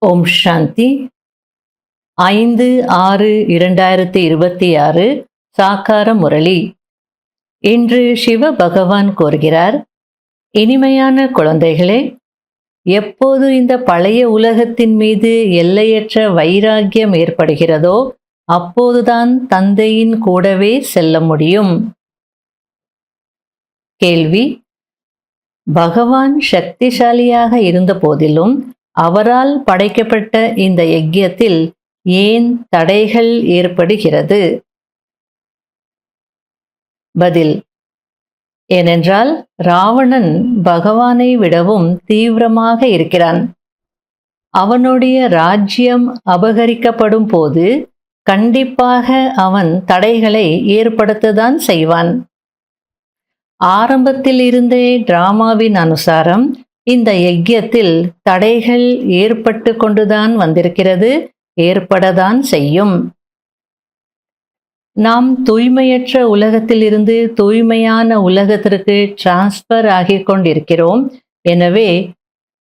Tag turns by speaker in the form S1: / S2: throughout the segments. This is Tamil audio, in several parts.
S1: ஓம் சாந்தி. 5-6-2026 சாக்கார முரளி. இன்று சிவ பகவான் கூறுகிறார், இனிமையான குழந்தைகளே, எப்போது இந்த பழைய உலகத்தின் மீது எல்லையற்ற வைராக்கியம் ஏற்படுகிறதோ அப்போதுதான் தந்தையின் கூடவே செல்ல முடியும். கேள்வி: பகவான் சக்திசாலியாக இருந்த போதிலும் அவரால் படைக்கப்பட்ட இந்த யஜ்யத்தில் ஏன் தடைகள் ஏற்படுகிறது? பதில்: ஏனென்றால் ராவணன் பகவானை விடவும் தீவிரமாக இருக்கிறான். அவனுடைய ராஜ்யம் அபகரிக்கப்படும் போது கண்டிப்பாக அவன் தடைகளை ஏற்படுத்தத்தான் செய்வான். ஆரம்பத்தில் இருந்தே டிராமாவின் அனுசாரம் இந்த யஜ்யத்தில் தடைகள் ஏற்பட்டு கொண்டுதான் வந்திருக்கிறது, ஏற்படத்தான் செய்யும். நாம் தூய்மையற்ற உலகத்திலிருந்து தூய்மையான உலகத்திற்கு டிரான்ஸ்பர் ஆகிக் கொண்டிருக்கிறோம். எனவே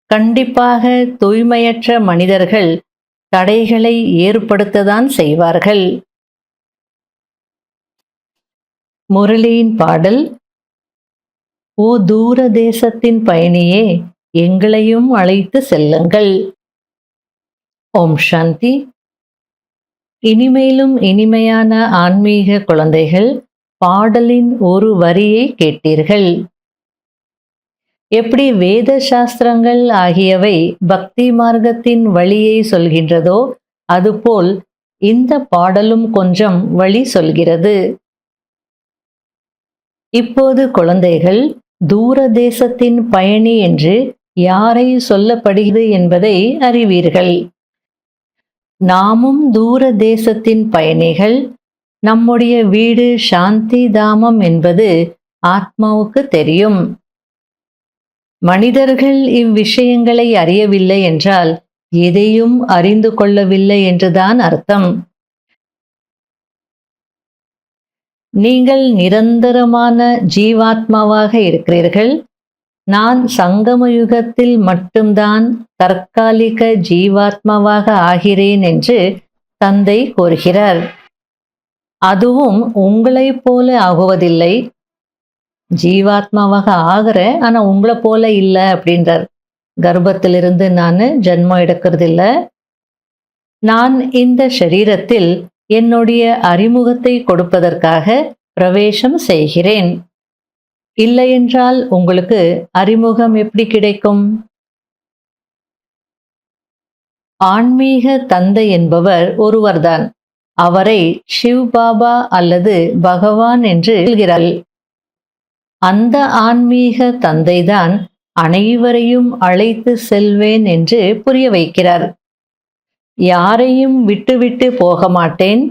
S1: கண்டிப்பாக தூய்மையற்ற மனிதர்கள் தடைகளை ஏற்படுத்தத்தான் செய்வார்கள். முரளியின் பாடல்: ஓ தூர தேசத்தின் பயணியே, எங்களையும் அழைத்து செல்லுங்கள். ஓம் சாந்தி. இனிமேலும் இனிமையான ஆன்மீக குழந்தைகள், பாடலின் ஒரு வரியை கேட்டீர்கள். எப்படி வேத சாஸ்திரங்கள் ஆகியவை பக்தி மார்க்கத்தின் வழியை சொல்கின்றதோ அதுபோல் இந்த பாடலும் கொஞ்சம் வழி சொல்கிறது. இப்போது குழந்தைகள் தூர தேசத்தின் பயணி என்று யாரை சொல்லப்படுகிறது என்பதை அறிவீர்கள். நாமும் தூர தேசத்தின் பயணிகள். நம்முடைய வீடு சாந்தி தாமம் என்பது ஆத்மாவுக்கு தெரியும். மனிதர்கள் இவ்விஷயங்களை அறியவில்லை என்றால் எதையும் அறிந்து கொள்ளவில்லை என்றுதான் அர்த்தம். நீங்கள் நிரந்தரமான ஜீவாத்மாவாக இருக்கிறீர்கள். நான் சங்கம யுகத்தில் மட்டும்தான் தற்காலிக ஜீவாத்மாவாக ஆகிறேன் என்று தந்தை கூறுகிறார். அதுவும் உங்களைப் போல ஆகுவதில்லை. ஜீவாத்மாவாக ஆகிறேன், ஆனா உங்களை போல இல்லை அப்படின்றார். கர்ப்பத்திலிருந்து நான் ஜன்மம் எடுக்கிறதில்ல. நான் இந்த சரீரத்தில் என்னுடைய அறிமுகத்தை கொடுப்பதற்காக பிரவேசம் செய்கிறேன். இல்லையென்றால் உங்களுக்கு அறிமுகம் எப்படி கிடைக்கும்? ஆன்மீக தந்தை என்பவர் ஒருவர்தான். அவரை சிவ் பாபா அல்லது பகவான் என்று சொல்கிறார். அந்த ஆன்மீக தந்தைதான் அனைவரையும் அழைத்து செல்வேன் என்று புரிய வைக்கிறார். யாரையும் விட்டுவிட்டு போக மாட்டேன்,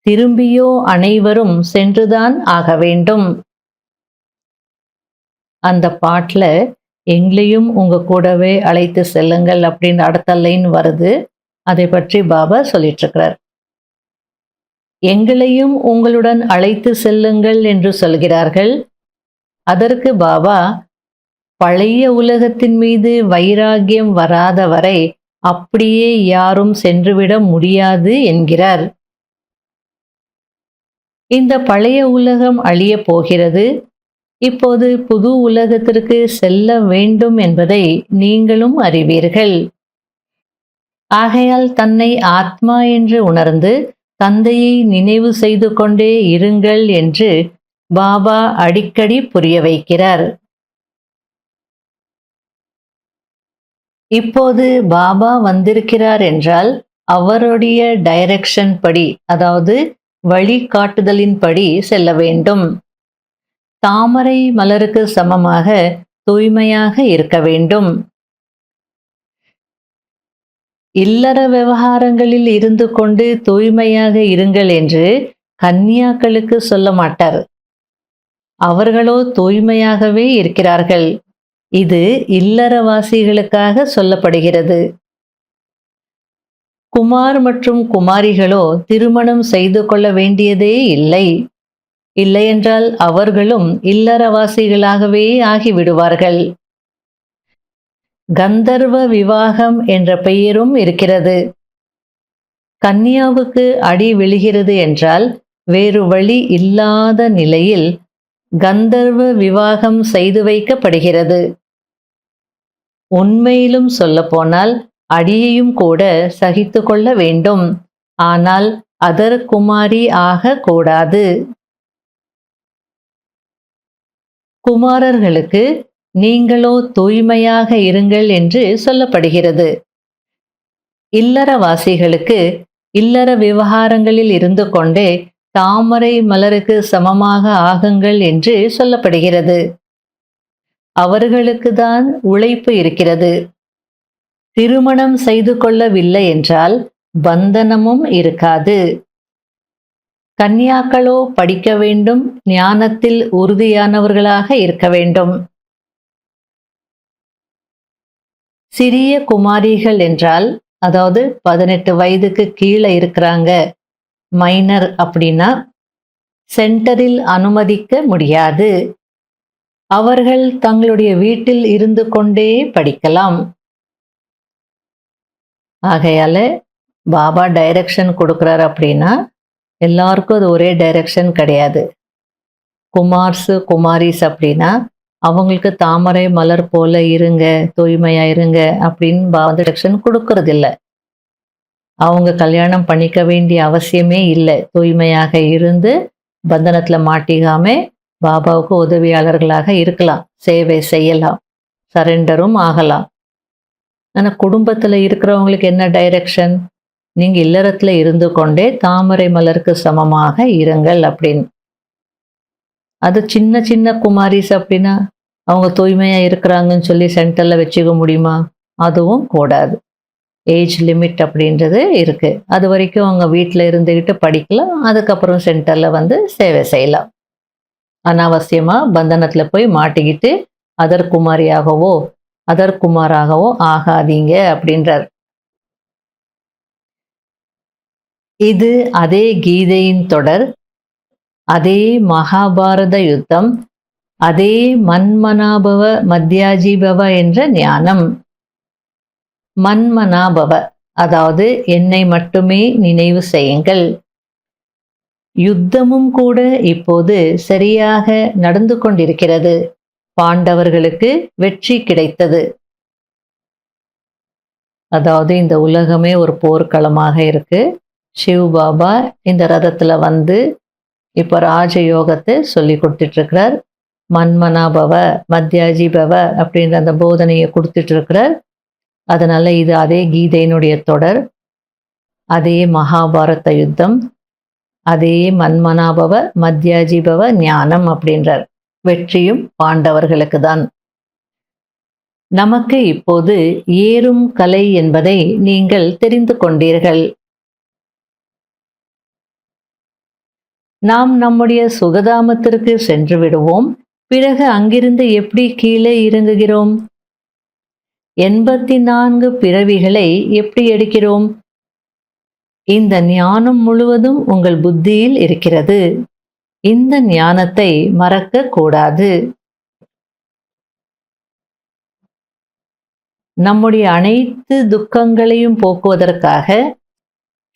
S1: திரும்பியோ அனைவரும் சென்றுதான் ஆக வேண்டும். அந்த பாட்டில் எங்களையும் உங்க கூடவே அழைத்து செல்லுங்கள் அப்படின்னு அடுத்த லைன் வருது. அதை பற்றி பாபா சொல்லிட்டு இருக்கிறார். எங்களையும் உங்களுடன் அழைத்து செல்லுங்கள் என்று சொல்கிறார்கள். அதற்கு பாபா, பழைய உலகத்தின் மீது வைராகியம் வராத வரை அப்படியே யாரும் சென்றுவிட முடியாது என்கிறார். இந்த பழைய உலகம் அழிய போகிறது. இப்போது புது உலகத்திற்கு செல்ல வேண்டும் என்பதை நீங்களும் அறிவீர்கள். ஆகையால் தன்னை ஆத்மா என்று உணர்ந்து தந்தையை நினைவு செய்து கொண்டே இருங்கள் என்று பாபா அடிக்கடி புரிய வைக்கிறார். இப்போது பாபா வந்திருக்கிறார் என்றால் அவருடைய டைரக்ஷன் படி, அதாவது வழிகாட்டுதலின்படி செல்ல வேண்டும். தாமரை மலருக்கு சமமாக தூய்மையாக இருக்க வேண்டும். இல்லற விவகாரங்களில் இருந்து கொண்டு தூய்மையாக இருங்கள் என்று கன்னியாக்களுக்கு சொல்ல மாட்டார். அவர்களோ தூய்மையாகவே இருக்கிறார்கள். இது இல்லறவாசிகளுக்காக சொல்லப்படுகிறது. குமார் மற்றும் குமாரிகளோ திருமணம் செய்து கொள்ள வேண்டியதே இல்லை. இல்லையென்றால் அவர்களும் இல்லறவாசிகளாகவே ஆகிவிடுவார்கள். கந்தர்வ விவாகம் என்ற பெயரும் இருக்கிறது. கன்யாவுக்கு அடி விழுகிறது என்றால் வேறு வழி இல்லாத நிலையில் கந்தர்வ விவாகம் செய்து வைக்கப்படுகிறது. உண்மையிலும் சொல்லப்போனால் அடியையும் கூட சகித்து கொள்ள வேண்டும். ஆனால் அதர் குமாரி ஆக கூடாது. குமாரர்களுக்கு நீங்களோ தூய்மையாக இருங்கள் என்று சொல்லப்படுகிறது. இல்லறவாசிகளுக்கு இல்லற விவகாரங்களில் இருந்து கொண்டே தாமரை மலருக்கு சமமாக ஆகுங்கள் என்று சொல்லப்படுகிறது. அவர்களுக்கு தான் உழைப்பு இருக்கிறது. திருமணம் செய்து கொள்ளவில்லை என்றால் பந்தனமும் இருக்காது. கன்யாக்களோ படிக்க வேண்டும், ஞானத்தில் உறுதியானவர்களாக இருக்க வேண்டும். சிறிய குமாரிகள் என்றால், அதாவது 18 வயதுக்கு கீழே இருக்கிறாங்க, மைனர் அப்படின்னா சென்டரில் அனுமதிக்க முடியாது. அவர்கள் தங்களுடைய வீட்டில் இருந்து கொண்டே படிக்கலாம். ஆகையால பாபா டைரக்ஷன் கொடுக்குறார் அப்படின்னா எல்லாருக்கும் அது ஒரே டைரக்ஷன் கிடையாது. குமார்ஸ் குமாரிஸ் அப்படின்னா அவங்களுக்கு தாமரை மலர் போல இருங்க, தூய்மையா இருங்க அப்படின்னு பாபா டைரக்ஷன் கொடுக்கறது இல்லை. அவங்க கல்யாணம் பண்ணிக்க வேண்டிய அவசியமே இல்லை. தூய்மையாக இருந்து பந்தனத்துல மாட்டிக்காம பாபாவுக்கு உதவியாளர்களாக இருக்கலாம், சேவை செய்யலாம், சரெண்டரும் ஆகலாம். ஆனா குடும்பத்துல இருக்கிறவங்களுக்கு என்ன டைரக்ஷன்? நீங்க இல்லறத்துல இருந்து கொண்டே தாமரை மலருக்கு சமமாக இருங்கள் அப்படின்னு. அது சின்ன சின்ன குமாரிஸ் அப்படின்னா அவங்க தூய்மையா இருக்கிறாங்கன்னு சொல்லி சென்டர்ல வச்சுக்க முடியுமா? அதுவும் கூடாது. ஏஜ் லிமிட் அப்படின்றது இருக்கு. அது வரைக்கும் அவங்க வீட்டில் இருந்துக்கிட்டு படிக்கலாம். அதுக்கப்புறம் சென்டர்ல வந்து சேவை செய்யலாம். அனாவசியமா பந்தனத்துல போய் மாட்டிக்கிட்டு அதர்குமாரியாகவோ அதர்குமாராகவோ ஆகாதீங்க அப்படின்றார். இது அதே கீதையின் தொடர், அதே மகாபாரத யுத்தம், அதே மன்மனாபவ மத்யாஜீபவ என்ற ஞானம். மன்மனாபவ அதாவது என்னை மட்டுமே நினைவு செய்யுங்கள். யுத்தமும் கூட இப்போது சரியாக நடந்து கொண்டிருக்கிறது. பாண்டவர்களுக்கு வெற்றி கிடைத்தது. அதாவது இந்த உலகமே ஒரு போர்க்களமாக இருக்கு. சிவ் பாபா இந்த ரதத்துல வந்து இப்ப ராஜயோகத்தை சொல்லி கொடுத்துட்டு இருக்கிறார். மன்மனாபவ மத்யாஜீபவ அப்படின்ற அந்த போதனையை கொடுத்துட்டு இருக்கிறார். அதனால இது அதே கீதையினுடைய தொடர், அதே மகாபாரத யுத்தம், அதே மன்மனாபவ மத்யாஜீபவ ஞானம் அப்படின்றார். வெற்றியும் பாண்டவர்களுக்கு தான். நமக்கு இப்போது ஏறும் கலை என்பதை நீங்கள் தெரிந்து கொண்டீர்கள். நாம் நம்முடைய சுகதாமத்திற்கு சென்று விடுவோம். பிறகு அங்கிருந்து எப்படி கீழே இறங்குகிறோம்? 84 பிறவிகளை எப்படி எடுக்கிறோம்? இந்த ஞானம் முழுவதும் உங்கள் புத்தியில் இருக்கிறது. இந்த ஞானத்தை மறக்க கூடாது. நம்முடைய அனைத்து துக்கங்களையும் போக்குவதற்காக,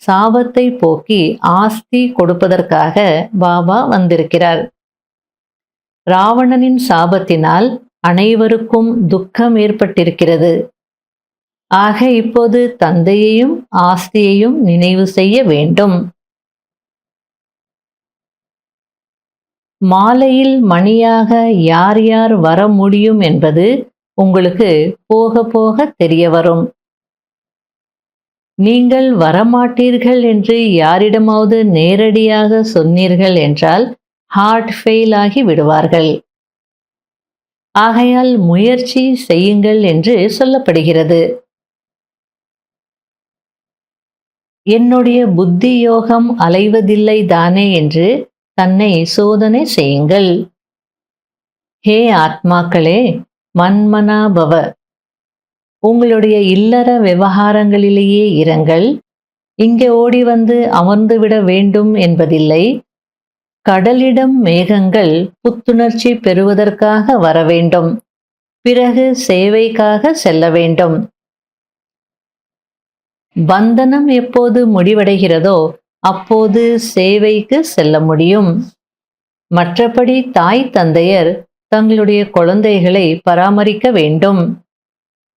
S1: சாபத்தை போக்கி ஆஸ்தி கொடுப்பதற்காக பாபா வந்திருக்கிறார். ராவணனின் சாபத்தினால் அனைவருக்கும் துக்கம் ஏற்பட்டிருக்கிறது. ஆக இப்போது தந்தையையும் ஆஸ்தியையும் நினைவு செய்ய வேண்டும். மாலையில் மணியாக யார் யார் வர முடியும் என்பது உங்களுக்கு போக போக தெரிய வரும். நீங்கள் வரமாட்டீர்கள் என்று யாரிடமாவது நேரடியாக சொன்னீர்கள் என்றால் ஹார்ட் ஃபெயில் ஆகி விடுவார்கள். ஆகையால் முயற்சி செய்யுங்கள் என்று சொல்லப்படுகிறது. என்னுடைய புத்தி யோகம் அலைவதில்லை தானே என்று தன்னை சோதனை செய்யுங்கள். ஹே ஆத்மாக்களே, மன்மனா பவ. உங்களுடைய இல்லற விவகாரங்களிலேயே இருங்கள். இங்கே ஓடி வந்து அமர்ந்து விட வேண்டும் என்பதில்லை. கடலிடம் மேகங்கள் புத்துணர்ச்சி பெறுவதற்காக வர வேண்டும். பிறகு சேவைக்காக செல்ல வேண்டும். பந்தனம் எப்போது முடிவடைகிறதோ அப்போது சேவைக்கு செல்ல முடியும். மற்றபடி தாய் தந்தையர் தங்களுடைய குழந்தைகளை பராமரிக்க வேண்டும்.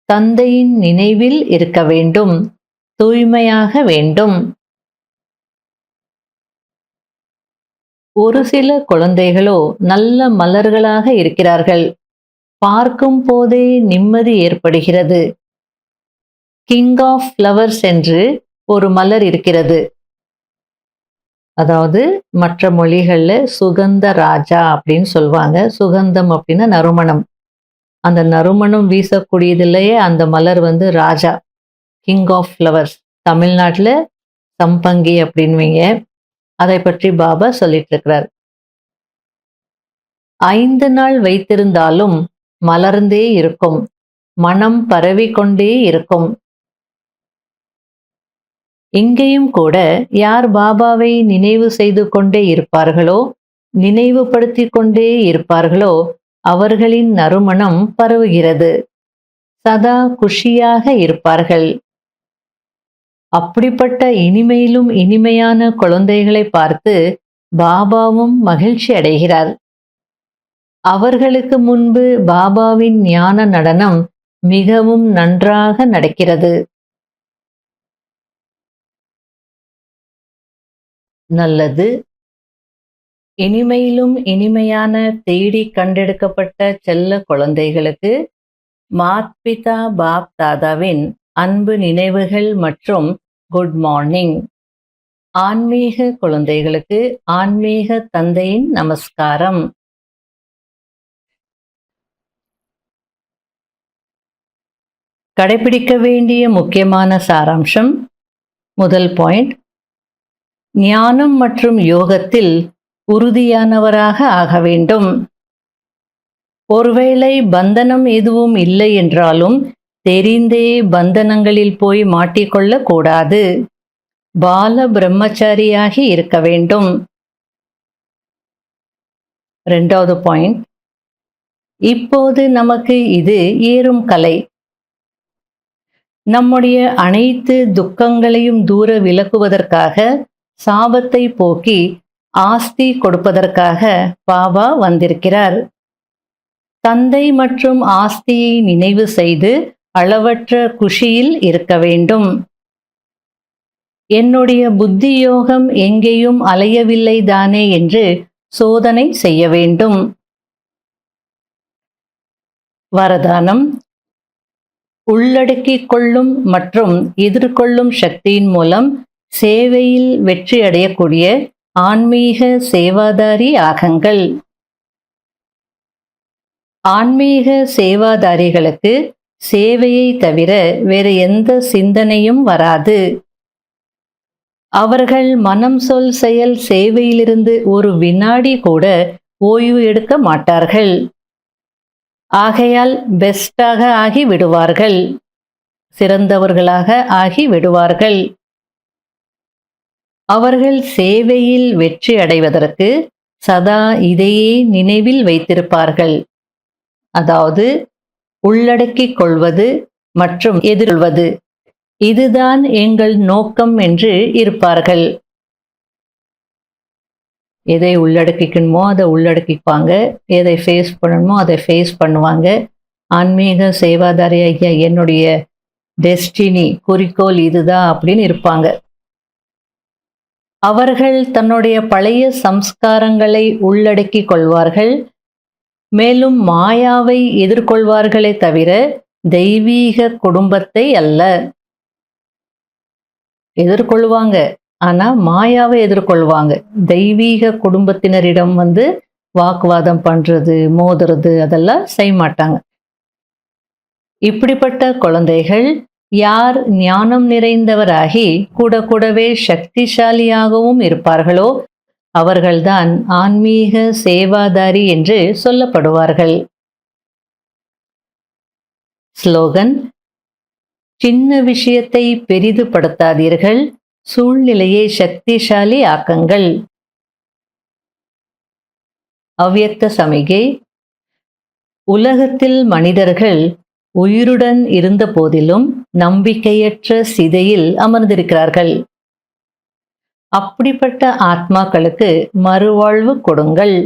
S1: தந்தையின் நினைவில் இருக்க வேண்டும். தூய்மையாக வேண்டும். ஒரு சில குழந்தைகளோ நல்ல மலர்களாக இருக்கிறார்கள். பார்க்கும் போதே நிம்மதி ஏற்படுகிறது. கிங் ஆஃப் ஃப்ளவர்ஸ் என்று ஒரு மலர் இருக்கிறது. அதாவது மற்ற மொழிகள்ல சுகந்த ராஜா அப்படின்னு சொல்லுவாங்க. சுகந்தம் அப்படின்னா நறுமணம். அந்த நறுமணம் வீசக்கூடியதிலேயே அந்த மலர் ராஜா, கிங் ஆஃப் ஃப்ளவர்ஸ். தமிழ்நாட்டில் சம்பங்கி அப்படின்வீங்க. அதை பற்றி பாபா சொல்லிட்டு இருக்கிறார். 5 நாள் வைத்திருந்தாலும் மலர்ந்தே இருக்கும். மனம் பரவிக்கொண்டே இருக்கும். இங்கேயும் கூட யார் பாபாவை நினைவு செய்து கொண்டே இருப்பார்களோ, நினைவுபடுத்தி கொண்டே இருப்பார்களோ, அவர்களின் நறுமணம் பரவுகிறது. சதா குஷியாக இருப்பார்கள். அப்படிப்பட்ட இனிமையிலும் இனிமையான குழந்தைகளை பார்த்து பாபாவும் மகிழ்ச்சி அடைகிறார். அவர்களுக்கு முன்பு பாபாவின் ஞான நடனம் மிகவும் நன்றாக நடக்கிறது. நல்லது. இனிமையிலும் இனிமையான தேடி கண்டெடுக்கப்பட்ட செல்ல குழந்தைகளுக்கு மாத்பிதா பாப் தாதாவின் அன்பு நினைவுகள் மற்றும் குட் மார்னிங். ஆன்மீக குழந்தைகளுக்கு ஆன்மீக தந்தையின் நமஸ்காரம். கடைபிடிக்க வேண்டிய முக்கியமான சாராம்சம். முதல் பாயிண்ட், ஞானம் மற்றும் யோகத்தில் உறுதியானவராக ஆக வேண்டும். ஒருவேளை பந்தனம் எதுவும் இல்லை என்றாலும் தெரிந்தே பந்தனங்களில் போய் மாட்டிக்கொள்ள கூடாது. பால பிரம்மச்சாரியாகி இருக்க வேண்டும். 2வது பாயிண்ட், இப்போது நமக்கு இது ஏறும் கலை. நம்முடைய அனைத்து துக்கங்களையும் தூர விலக்குவதற்காக, சாபத்தை போக்கி ஆஸ்தி கொடுப்பதற்காக பாபா வந்திருக்கிறார். தந்தை மற்றும் ஆஸ்தியை நினைவு செய்து அளவற்ற குஷியில் இருக்க வேண்டும். என்னுடைய புத்தி யோகம் எங்கேயும் அலையவில்லை தானே என்று சோதனை செய்ய வேண்டும். வரதானம். உள்ளடக்கிக் கொள்ளும் மற்றும் எதிர்கொள்ளும் சக்தியின் மூலம் சேவையில் வெற்றி அடையக்கூடிய ஆன்மீக சேவாதாரி ஆகுங்கள். ஆன்மீக சேவாதாரிகளுக்கு சேவையை தவிர வேறு எந்த சிந்தனையும் வராது. அவர்கள் மனம் சொல் செயல் சேவையிலிருந்து ஒரு வினாடி கூட ஓய்வு எடுக்க மாட்டார்கள். ஆகையால் பெஸ்டாக ஆகி விடுவார்கள். சிறந்தவர்களாக ஆகி விடுவார்கள். அவர்கள் சேவையில் வெற்றி அடைவதற்கு சதா இதையே நினைவில் வைத்திருப்பார்கள். அதாவது உள்ளடக்கிக் கொள்வது மற்றும் எதிர்கொள்வது, இதுதான் எங்கள் நோக்கம் என்று இருப்பார்கள். எதை உள்ளடக்கிக்கணுமோ அதை உள்ளடக்கிப்பாங்க. எதை ஃபேஸ் பண்ணணுமோ அதை ஃபேஸ் பண்ணுவாங்க. ஆன்மீக சேவாதாரி ஐயா, என்னுடைய டெஸ்டினி, குறிக்கோள் இதுதான் அப்படின்னு இருப்பாங்க. அவர்கள் தன்னுடைய பழைய சம்ஸ்காரங்களை உள்ளடக்கிக் கொள்வார்கள். மேலும் மாயாவை எதிர்கொள்வார்களே தவிர தெய்வீக குடும்பத்தை அல்ல. எதிர்கொள்வாங்க, ஆனா மாயாவை எதிர்கொள்வாங்க. தெய்வீக குடும்பத்தினரிடம் வாக்குவாதம் பண்றது, மோதுறது அதெல்லாம் செய்ய மாட்டாங்க. இப்படிப்பட்ட குழந்தைகள் யார் ஞானம் நிறைந்தவராகி கூடவே சக்திசாலியாகவும் இருப்பார்களோ அவர்கள்தான் ஆன்மீக சேவாதாரி என்று சொல்லப்படுவார்கள். ஸ்லோகன். சின்ன விஷயத்தை பெரிதுபடுத்தாதீர்கள், சூழ்நிலையை சக்திசாலி ஆக்குங்கள். அவ்யக்த சமிகை. உலகத்தில் மனிதர்கள் உயிருடன் இருந்த போதிலும் நம்பிக்கையற்ற சிதையில் அமர்ந்திருக்கிறார்கள். அப்படிப்பட்ட ஆத்மாக்களுக்கு மறுவாழ்வு கொடுங்கள்.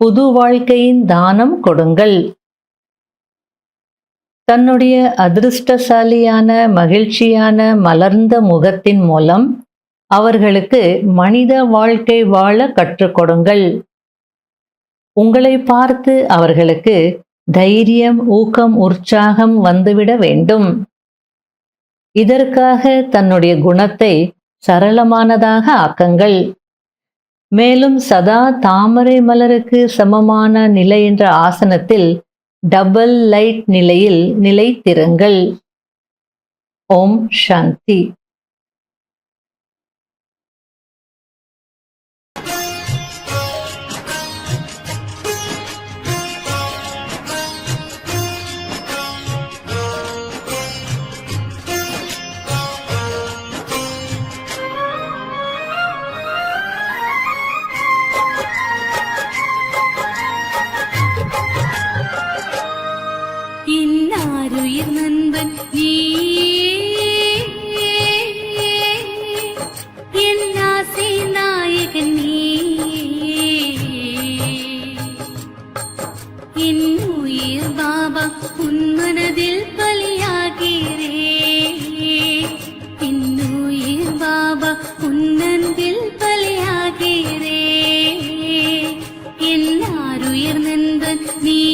S1: புது வாழ்க்கையின் தானம் கொடுங்கள். தன்னுடைய அதிர்ஷ்டசாலியான மகிழ்ச்சியான மலர்ந்த முகத்தின் மூலம் அவர்களுக்கு மனித வாழ்க்கை வாழ கற்றுக் கொடுங்கள். உங்களை பார்த்து அவர்களுக்கு தைரியம், ஊக்கம், உற்சாகம் வந்துவிட வேண்டும். இதற்காக தன்னுடைய குணத்தை சரளமானதாக ஆக்குங்கள். மேலும் சதா தாமரை மலருக்கு சமமான நிலை என்ற ஆசனத்தில் டபுள் லைட் நிலையில் நிலைத்திருங்கள். ஓம் சாந்தி.
S2: இன்னாருயிர் நண்பன் நீயே, என் ஆசை நாயகன் நீயே, என் உயிர் பாபா உன் மனதில் பலியாகிறே, என் உயிர் பாபா உன் அன்பில் பலியாகிறே, என்னாருயிர் நண்பன் நீயே.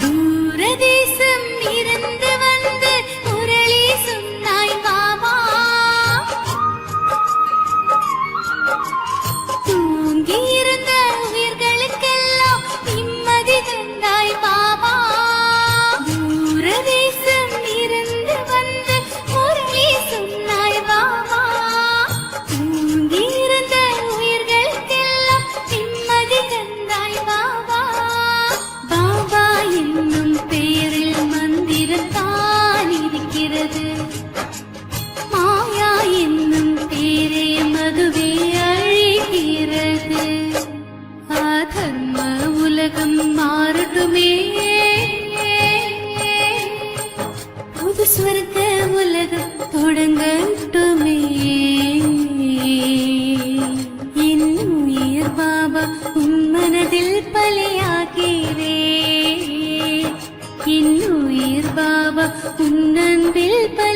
S2: தூரதேசம் இருந்து வந்து முரளி சொன்னாய் பாபா, தூங்கியிருந்த உயிர்களுக்கெல்லாம் நிம்மதி தந்தாய் பாபா. தூரதேசம் இருந்து வந்து முரளி சொன்னாய் பாபா, தூங்கியிருந்த உயிர்களுக்கெல்லாம் நிம்மதி தந்தாய் பாபா. பாபா என்னும் பெயரில் மந்திரத்தான் இருக்கிறது, மாயா என்னும் பேரே மதுவே அழிகிறது. அதர்ம உலகம் மாறட்டுமே, புது ஸ்வர்க்க உலகம் தொடங்கட்டுமே. என் உயிர் பாபா உன் மனதில் பலியாகிறே, என் உயிர் பாபா உன் அன்பில் பலி